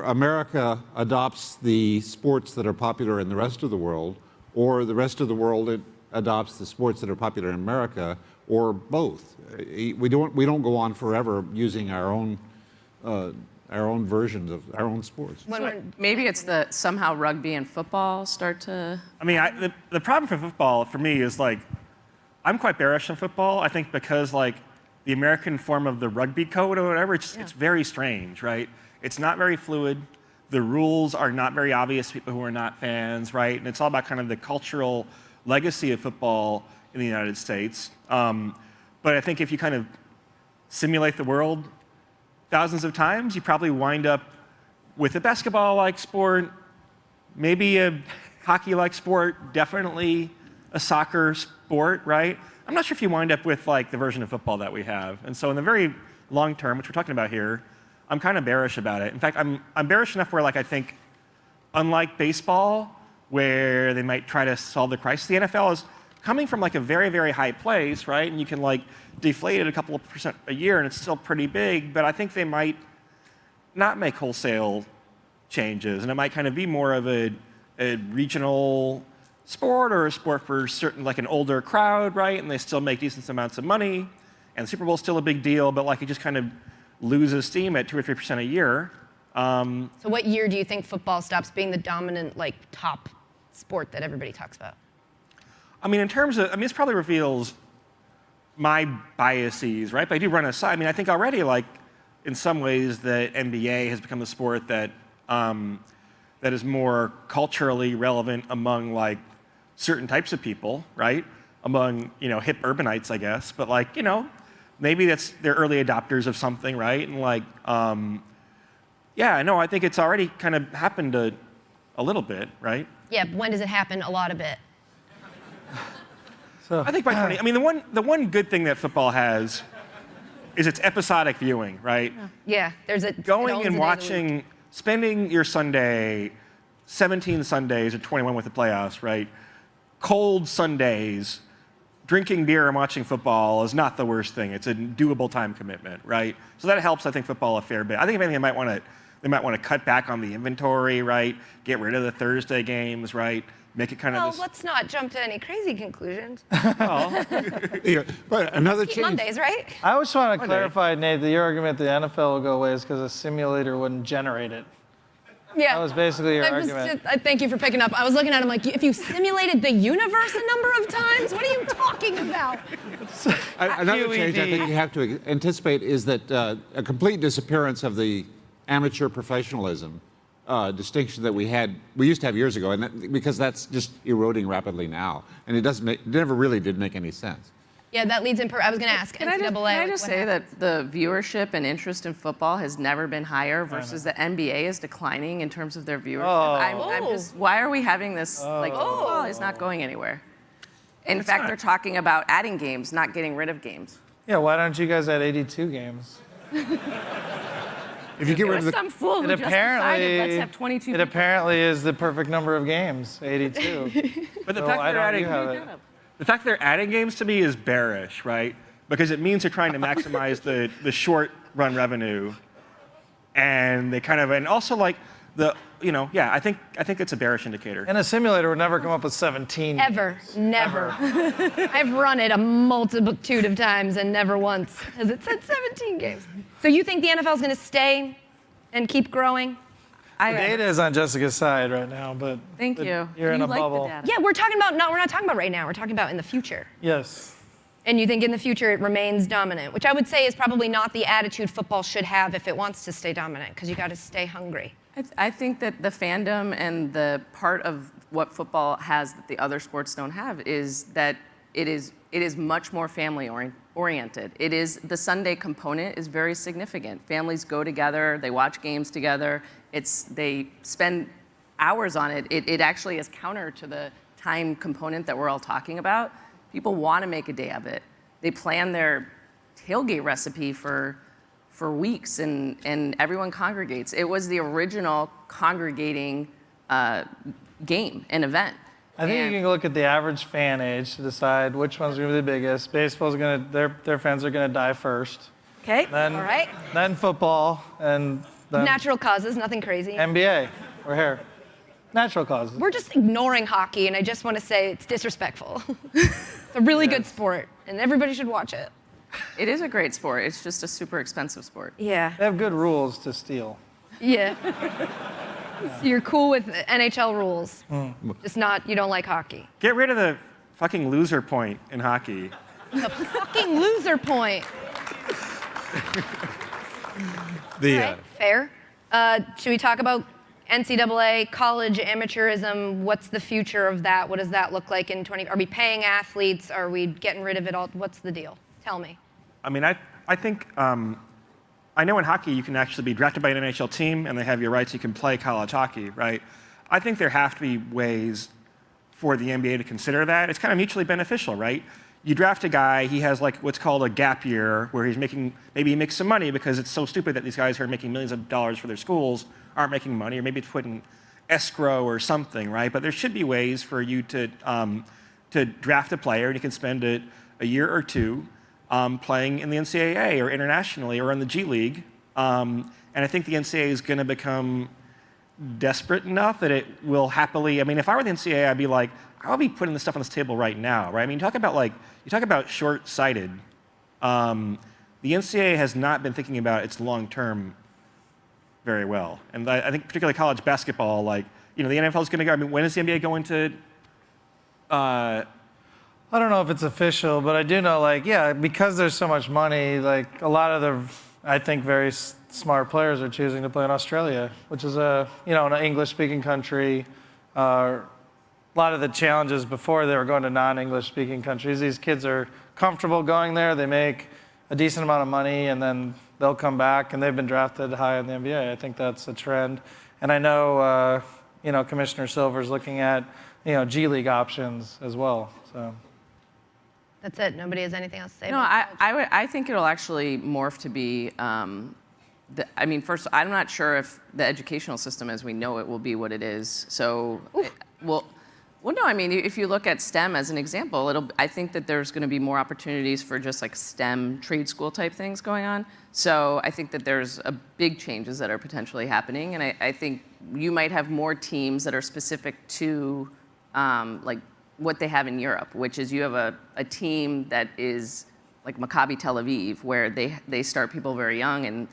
America adopts the sports that are popular in the rest of the world, or the rest of the world adopts the sports that are popular in America, or both. We don't go on forever using our own versions of our own sports. Maybe it's the somehow rugby and football start to. I mean, the problem for football for me is like, I'm quite bearish on football. I think because like the American form of the rugby code or whatever, it's very strange, right? It's not very fluid. The rules are not very obvious to people who are not fans, right? And it's all about kind of the cultural legacy of football in the United States. But I think if you kind of simulate the world thousands of times, you probably wind up with a basketball-like sport, maybe a hockey-like sport, definitely a soccer sport, right? I'm not sure if you wind up with like the version of football that we have. And so in the very long term, which we're talking about here, I'm kind of bearish about it. In fact, I'm bearish enough where like I think, unlike baseball, where they might try to solve the crisis, the NFL is coming from like a very, very high place, right? And you can like deflate it a couple of % a year and it's still pretty big, but I think they might not make wholesale changes, and it might kind of be more of a regional sport or a sport for certain, like an older crowd, right? And they still make decent amounts of money, and the Super Bowl's still a big deal, but like it just kind of loses steam at 2 or 3% a year. So what year do you think football stops being the dominant, like, top sport that everybody talks about? I mean, in terms of, I mean, this probably reveals my biases, right? But I do run aside. I mean, I think already, like, in some ways, the NBA has become a sport that that is more culturally relevant among like certain types of people, right? Among hip urbanites, I guess. But like maybe they're early adopters of something, right? And like, yeah, no, I think it's already kind of happened a little bit, right? Yeah, when does it happen? A lot of it. So, I think by 20. I mean, the one good thing that football has is its episodic viewing, right? Yeah, there's a Going and watching, spending your Sunday, 17 Sundays or 21 with the playoffs, right? Cold Sundays, drinking beer and watching football is not the worst thing. It's a doable time commitment, right? So that helps, I think, football a fair bit. I think if anything, they might want to cut back on the inventory, right? Get rid of the Thursday games, right? Make it kind of this. Let's not jump to any crazy conclusions. Yeah, but another Keep change. Mondays, right? I just want to clarify, Nate, that your argument the NFL will go away is because a simulator wouldn't generate it. Yeah. That was basically your argument. Thank you for picking up. I was looking at him like, if you simulated the universe a number of times, what are you talking about? Another change I think you have to anticipate is that a complete disappearance of the amateur professionalism distinction that we used to have years ago, and because that's just eroding rapidly now, and it never really did make any sense. Yeah, that leads in. I was going to ask. Can I just say that the viewership and interest in football has never been higher versus the NBA is declining in terms of their viewership. I'm just, why are we having this? Like, football is not going anywhere. In fact, they're talking about adding games, not getting rid of games. Yeah, why don't you guys add 82 games? If you get rid of the, some fool who just decided let's have 22. It apparently is the perfect number of games, 82. But the So fact why they're don't adding, you have it? the fact they're adding games to me is bearish, right? Because it means they're trying to maximize the short run revenue, and they kind of, and also like I think it's a bearish indicator. And a simulator would never come up with 17. Ever. Never. I've run it a multitude of times and never once has it said 17 games. So you think the NFL is going to stay and keep growing? The data is on Jessica's side right now, but Thank you. You're in a like bubble. The data. Yeah, we're not talking about right now. We're talking about in the future. Yes. And you think in the future it remains dominant, which I would say is probably not the attitude football should have if it wants to stay dominant, because you got to stay hungry. I think that the fandom and the part of what football has that the other sports don't have is that it is much more family oriented. It is the Sunday component is very significant. Families go together, they watch games together. They spend hours on it. It actually is counter to the time component that we're all talking about. People want to make a day of it. They plan their tailgate recipe for weeks, and everyone congregates. It was the original congregating game and event. I think you can look at the average fan age to decide which one's going to be the biggest. Baseball's their fans are going to die first. Okay, Then, all right. Then football, and then Natural causes, nothing crazy. NBA. We're here. Natural causes. We're just ignoring hockey, and I just want to say it's disrespectful. It's a really good sport, and everybody should watch it. It is a great sport. It's just a super expensive sport. Yeah. They have good rules to steal. Yeah. So you're cool with NHL rules, just not, you don't like hockey. Get rid of the fucking loser point in hockey. The fucking loser point. All right, fair. Should we talk about NCAA, college amateurism? What's the future of that? What does that look like in 20? Are we paying athletes? Are we getting rid of it all? What's the deal? Tell me. I mean, I think I know in hockey you can actually be drafted by an NHL team and they have your rights. You can play college hockey, right? I think there have to be ways for the NBA to consider that. It's kind of mutually beneficial, right? You draft a guy, he has like what's called a gap year, where maybe he makes some money because it's so stupid that these guys who are making millions of dollars for their schools aren't making money, or maybe it's put in escrow or something, right? But there should be ways for you to draft a player, and you can spend a year or two playing in the NCAA or internationally or in the G League. And I think the NCAA is going to become desperate enough that it will happily. I mean, if I were the NCAA, I'd be like, I'll be putting this stuff on this table right now, right? I mean, you talk about short-sighted. The NCAA has not been thinking about its long-term very well, and I think particularly college basketball, like, the NFL is going to go. I mean, when is the NBA going to? I don't know if it's official, but I do know, because there's so much money, like a lot of I think very smart players are choosing to play in Australia, which is an English-speaking country. A lot of the challenges before, they were going to non-English speaking countries. These kids are comfortable going there. They make a decent amount of money, and then they'll come back, and they've been drafted high in the NBA. I think that's a trend. And I know, Commissioner Silver's looking at, G League options as well. So. That's it. Nobody has anything else to say? No, I think it'll actually morph to be. First, I'm not sure if the educational system as we know it will be what it is. So, if you look at STEM as an example, I think that there's going to be more opportunities for just like STEM trade school type things going on. So I think that there's big changes that are potentially happening, and I think you might have more teams that are specific to what they have in Europe, which is you have a team that is like Maccabi Tel Aviv, where they start people very young, and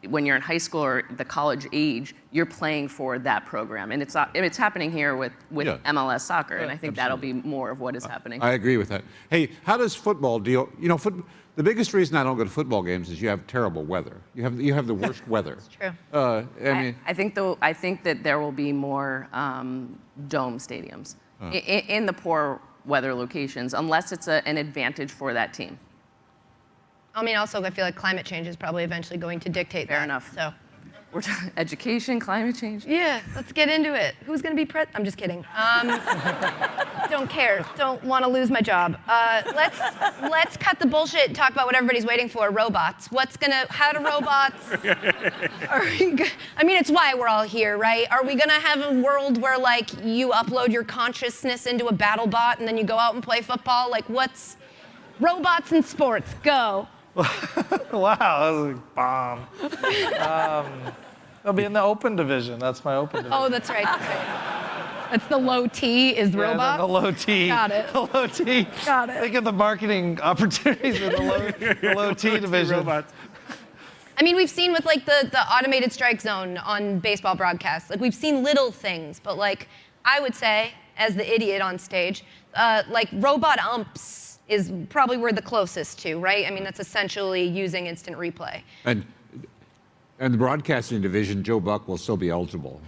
when you're in high school or the college age, you're playing for that program, and it's happening here with MLS soccer, and I think that'll be more of what is happening. I agree with that. Hey, how does football deal? The biggest reason I don't go to football games is you have terrible weather. You have the worst weather. It's true. I think that there will be more dome stadiums in the poor weather locations, unless it's an advantage for that team. Also, I feel like climate change is probably eventually going to dictate that. Fair enough. So, We're education, climate change. yeah, let's get into it. Who's going to be I'm just kidding. Don't care. Don't want to lose my job. Let's cut the bullshit and talk about what everybody's waiting for, robots. How do robots... it's why we're all here, right? Are we going to have a world where, you upload your consciousness into a battle bot and then you go out and play football? What's... Robots in sports, go. Wow, that was a bomb. I'll be in the open division. That's my open division. Oh, that's right. That's right. That's the low T is Yeah, robot. the low T. Got it. The low T. Got it. Think of the marketing opportunities in the low T division. Robots. I mean, we've seen with like the automated strike zone on baseball broadcasts, like we've seen little things, but like I would say, as the idiot on stage, like robot umps is probably we're the closest to, right? I mean, that's essentially using instant replay. And the broadcasting division, Joe Buck will still be eligible.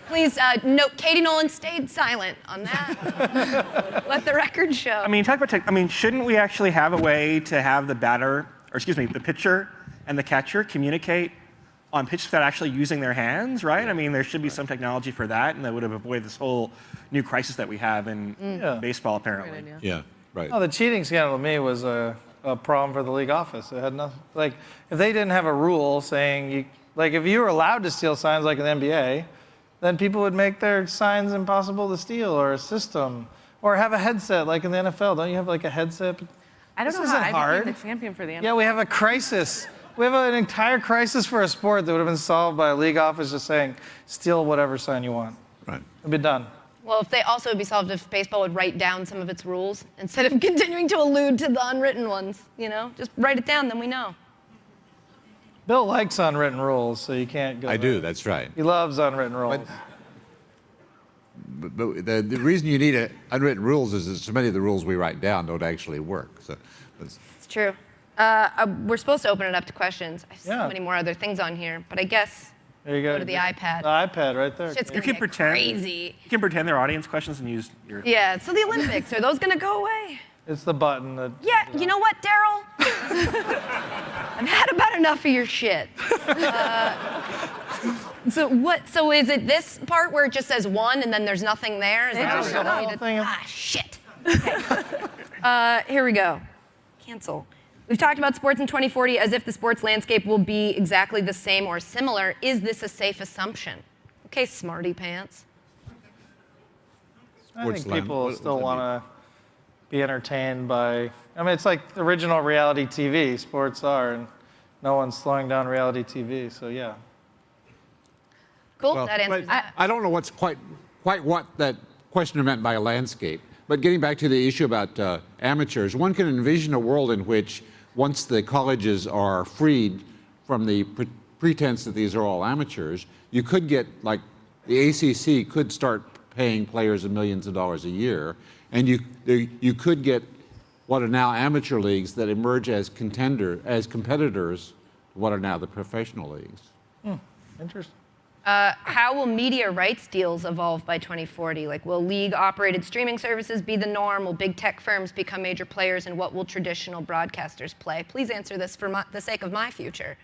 Please note, Katie Nolan stayed silent on that. Let the record show. I mean, talk about tech. I mean, shouldn't we actually have a way to have the the pitcher and the catcher communicate on pitch without actually using their hands, right? I mean, there should be some technology for that, and that would have avoided this whole new crisis that we have in baseball, apparently. Yeah, right. Oh, the cheating scandal to me was a problem for the league office. It had nothing. Like, if they didn't have a rule saying if you were allowed to steal signs like in the NBA, then people would make their signs impossible to steal, or a system, or have a headset like in the NFL. Don't you have like a headset? I don't This know isn't how I hard. became the champion for the NFL. Yeah, we have a crisis. We have an entire crisis for a sport that would have been solved by a league office just saying, steal whatever sign you want. Right. It'd be done. Well, if they also would be solved if baseball would write down some of its rules instead of continuing to allude to the unwritten ones, just write it down, then we know. Bill likes unwritten rules, so you can't go I there. do, that's right. He loves unwritten rules. But the reason you need unwritten rules is that so many of the rules we write down don't actually work. So It's true. We're supposed to open it up to questions. I have so many more other things on here, but I guess There you go. go to the iPad. The iPad right there. Shit's gonna You can get pretend. crazy. You can pretend they're audience questions and use your. Yeah, so the Olympics, are those gonna go away? It's the button that. Yeah, you know what, Daryl? I've had about enough of your shit. So is it this part where it just says one and then there's nothing there? Is that just what got you the want whole me to- thing. Shit. Okay. Here we go. Cancel. We've talked about sports in 2040 as if the sports landscape will be exactly the same or similar. Is this a safe assumption? Okay, smarty pants. I Sports think land- people what- still what's that want to be entertained by. I mean, it's like original reality TV. Sports are, and no one's slowing down reality TV. So yeah. Cool, Well, that answers that. I don't know what's quite what that questioner meant by a landscape. But getting back to the issue about amateurs, one can envision a world in which once the colleges are freed from the pretense that these are all amateurs, you could get, like, the ACC could start paying players millions of dollars a year, and you could get what are now amateur leagues that emerge as competitors to what are now the professional leagues. Interesting. How will media rights deals evolve by 2040? Like, will league-operated streaming services be the norm? Will big tech firms become major players? And what will traditional broadcasters play? Please answer this for the sake of my future.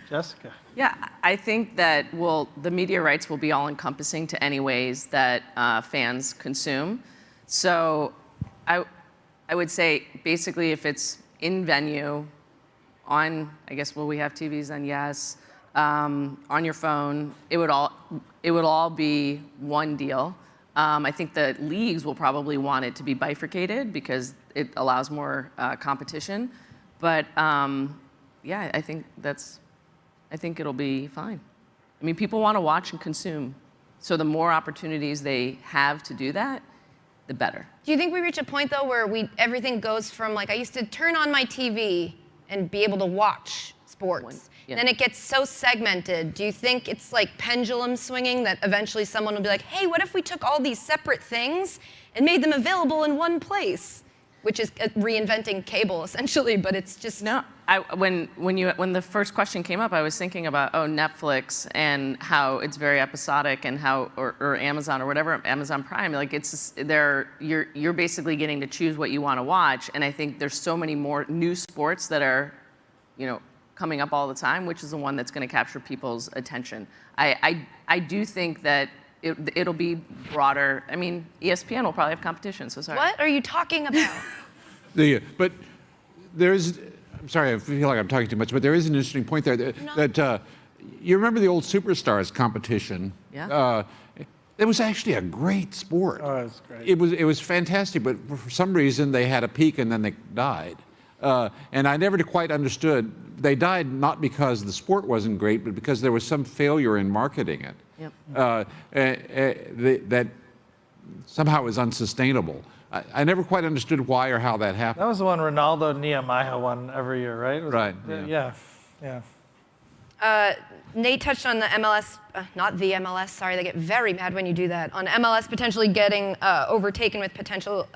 Jessica. Yeah, I think that the media rights will be all-encompassing to any ways that fans consume. So I would say basically if it's in venue, I guess will we have TVs then? Yes. On your phone, it would all be one deal. I think the leagues will probably want it to be bifurcated because it allows more competition. But yeah, I think it'll be fine. I mean, people want to watch and consume, so the more opportunities they have to do that, the better. Do you think we reach a point, though, where everything goes from, like, I used to turn on my TV and be able to watch sports. Yeah. Then it gets so segmented. Do you think it's like pendulum swinging that eventually someone will be like, hey, what if we took all these separate things and made them available in one place? Which is reinventing cable, essentially, but it's just... No, when the first question came up, I was thinking about, Netflix and how it's very episodic and how, or Amazon or whatever, Amazon Prime, like you're basically getting to choose what you want to watch, and I think there's so many more new sports that are, coming up all the time, which is the one that's going to capture people's attention. I do think that it'll be broader. I mean, ESPN will probably have competition, so sorry. What are you talking about? But I'm sorry, I feel like I'm talking too much, but there is an interesting point there that you remember the old Superstars competition? Yeah. It was actually a great sport. Oh, it's great. It was fantastic, but for some reason they had a peak and then they died. And I never quite understood. They died not because the sport wasn't great, but because there was some failure in marketing it. That somehow is unsustainable. I never quite understood why or how that happened. That was the one Ronaldo Nehemiah won every year, right? Right. Yeah. Nate touched on the MLS, not the MLS, sorry, they get very mad when you do that, on MLS potentially getting overtaken with potential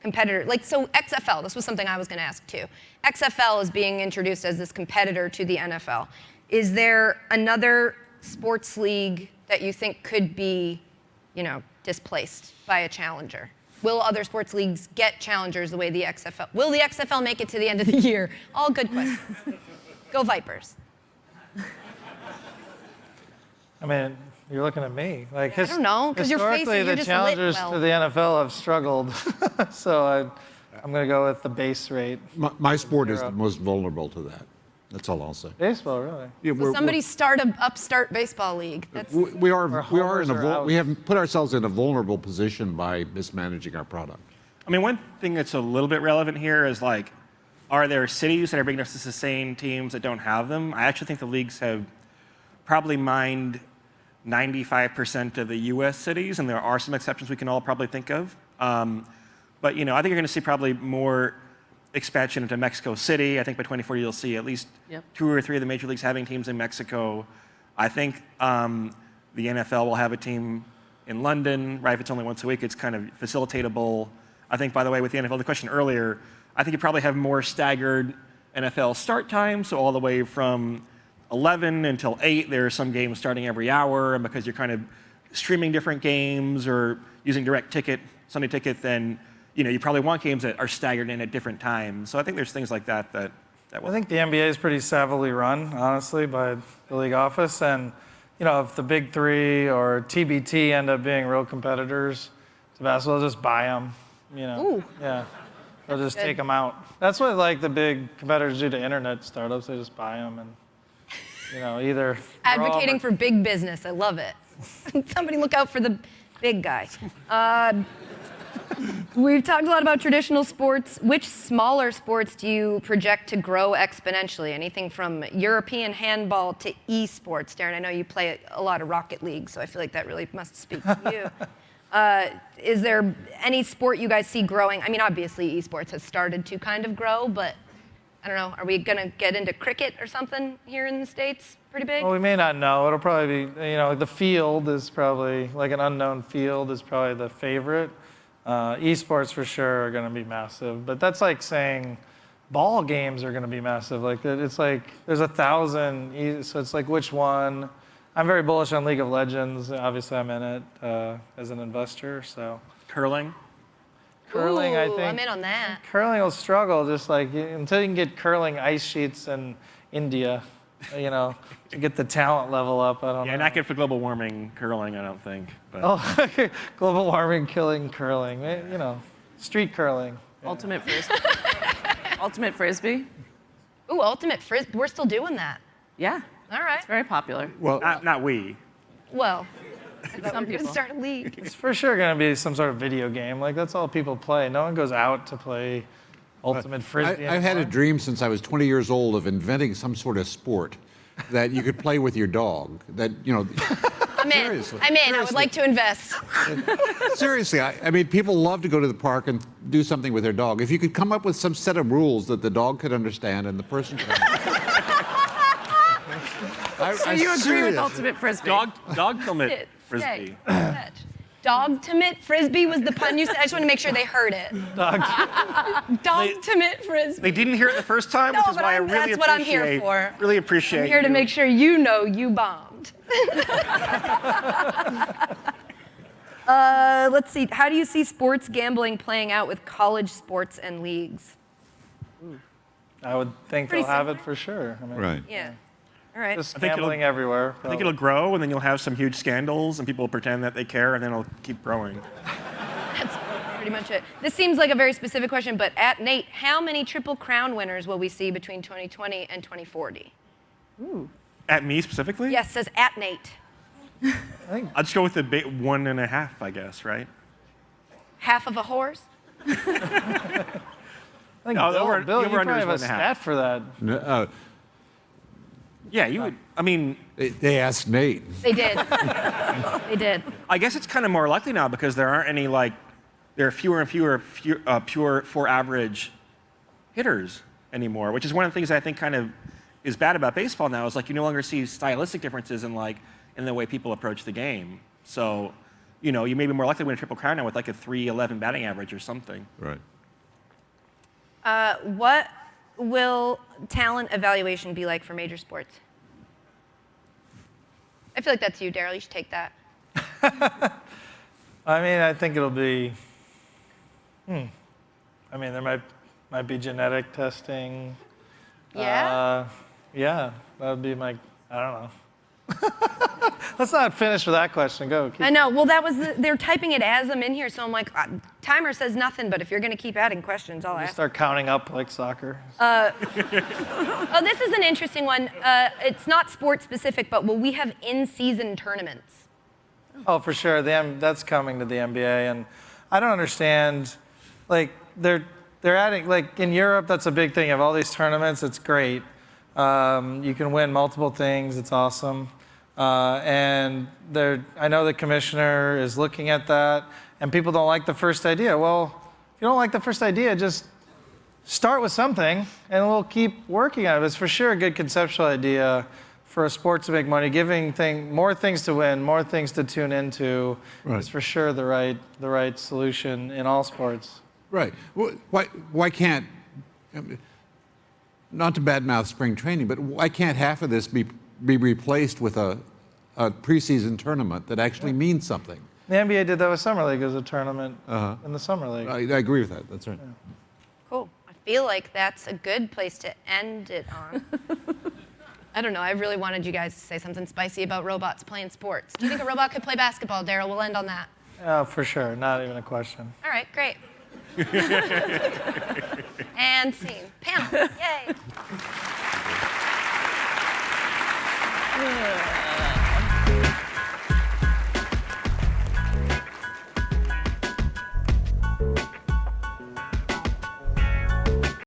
competitor. Like, so XFL, this was something I was going to ask too. XFL is being introduced as this competitor to the NFL. Is there another sports league that you think could be, displaced by a challenger? Will other sports leagues get challengers the way the XFL? Will the XFL make it to the end of the year? All good questions. Go Vipers. I mean, you're looking at me. Like, I don't know, because you're facing, historically, you're the just challengers lit well. to the NFL have struggled. So I'm going to go with the base rate. My sport is the most vulnerable to that. That's all I'll say. Baseball, really? Yeah, Will somebody start an upstart baseball league? That's, we are homers are out. we have put ourselves in a vulnerable position by mismanaging our product. I mean, one thing that's a little bit relevant here is like, are there cities that are big enough to sustain teams that don't have them? I actually think the leagues have probably mined 95% of the U.S. cities, and there are some exceptions we can all probably think of. But I think you're going to see probably more expansion into Mexico City. I think by 2040 you'll see at least 2 or 3 of the major leagues having teams in Mexico. I think the NFL will have a team in London, right? If it's only once a week, it's kind of facilitatable. I think, by the way, with the NFL, the question earlier, I think you probably have more staggered NFL start times, so all the way from 11 until 8, there are some games starting every hour, and because you're kind of streaming different games or using direct ticket, Sunday ticket, then you probably want games that are staggered in at different times. So I think there's things like that will. I think the NBA is pretty savvily run, honestly, by the league office. And, if the big 3 or TBT end up being real competitors to basketball, they'll just buy them, Ooh. Yeah. They'll just take them out. That's what, the big competitors do to internet startups. They just buy them and, either... advocating for big business. I love it. Somebody look out for the big guy. We've talked a lot about traditional sports. Which smaller sports do you project to grow exponentially? Anything from European handball to esports? Darren, I know you play a lot of Rocket League, so I feel like that really must speak to you. Is there any sport you guys see growing? I mean, obviously esports has started to kind of grow, but I don't know, are we going to get into cricket or something here in the States? Pretty big? Well, we may not know. It'll probably be, the field is probably, an unknown field is probably the favorite. Esports for sure are going to be massive, but that's like saying ball games are going to be massive. It's like there's 1,000, so it's like which one? I'm very bullish on League of Legends. Obviously, I'm in it as an investor. So Curling? Curling, Ooh, I think. I'm in on that. Curling will struggle just until you can get curling ice sheets in India, to get the talent level up. I don't know. Yeah, not good for global warming curling, I don't think. But. Oh, global warming killing curling. Street curling. Yeah. Ultimate frisbee. Ultimate frisbee. Ooh, ultimate frisbee. We're still doing that. Yeah. All right. It's very popular. Well, Not we. Well, I thought we were going people. to start a league. It's for sure going to be some sort of video game. That's all people play. No one goes out to play ultimate frisbee. I've had a anymore. dream since I was 20 years old of inventing some sort of sport that you could play with your dog. That I'm in. Seriously. I'm in. I would Seriously. like to invest. Seriously, I mean, people love to go to the park and do something with their dog. If you could come up with some set of rules that the dog could understand and the person could understand. So you agree with ultimate frisbee? Dog helmet Sit, frisbee. stay, catch. Dog-timid frisbee was the pun you said. I just want to make sure they heard it. Dog-timid frisbee. They didn't hear it the first time, No, which is but why I'm- I really that's what I'm here appreciate. for. Really appreciate. I'm here to you. make sure you know you bombed. Let's see. How do you see sports gambling playing out with college sports and leagues? I would think Pretty they'll have similar. it for sure. I mean, Right. Yeah. All right. Just think it'll- gambling everywhere. I think it'll grow, and then you'll have some huge scandals, and people will pretend that they care, and then it'll keep growing. That's pretty much it. This seems like a very specific question, but at Nate, how many Triple Crown winners will we see between 2020 and 2040? At me specifically? Yes, says at Nate. I'll just go with the 1.5, I guess, right? Half of a horse? I think No, Bill, over- Bill, the you over-under probably is have a 1.5. stat for that. Yeah, you would. I mean, They asked Nate. They did. They did. I guess it's kind of more likely now because there aren't any there are fewer and fewer pure for average hitters anymore, which is one of the things I think kind of is bad about baseball now. Is like you no longer see stylistic differences in the way people approach the game. So, you may be more likely to win a Triple Crown now with like a 311 batting average or something. Right. What will talent evaluation be like for major sports? I feel like that's you, Daryl. You should take that. I mean, I think it'll be. I mean, there might be genetic testing. Yeah? Yeah, that would be my. I don't know. Let's not finish with that question. Go. I know. Well, they're typing it as I'm in here, so I'm like, timer says nothing, but if you're going to keep adding questions, I'll You ask. start counting up like soccer. Oh, this is an interesting one. It's not sports specific, but will we have in-season tournaments? Oh, for sure. That's coming to the NBA, and I don't understand. Like they're adding in Europe. That's a big thing. You have all these tournaments. It's great. You can win multiple things. It's awesome. And I know the commissioner is looking at that, and people don't like the first idea. Well, if you don't like the first idea, just start with something, and we'll keep working on it. It's for sure a good conceptual idea for a sport to make money, giving more things to win, more things to tune into. Right. Is for sure the right solution in all sports. Right. Why can't, not to badmouth spring training, but why can't half of this be replaced with a preseason tournament that actually means something? The NBA did that with Summer League as a tournament in the Summer League. I agree with that. That's right. Yeah. Cool. I feel like that's a good place to end it on. I don't know. I really wanted you guys to say something spicy about robots playing sports. Do you think a robot could play basketball, Daryl? We'll end on that. For sure. Not even a question. All right, great. And scene. Panel. Yay.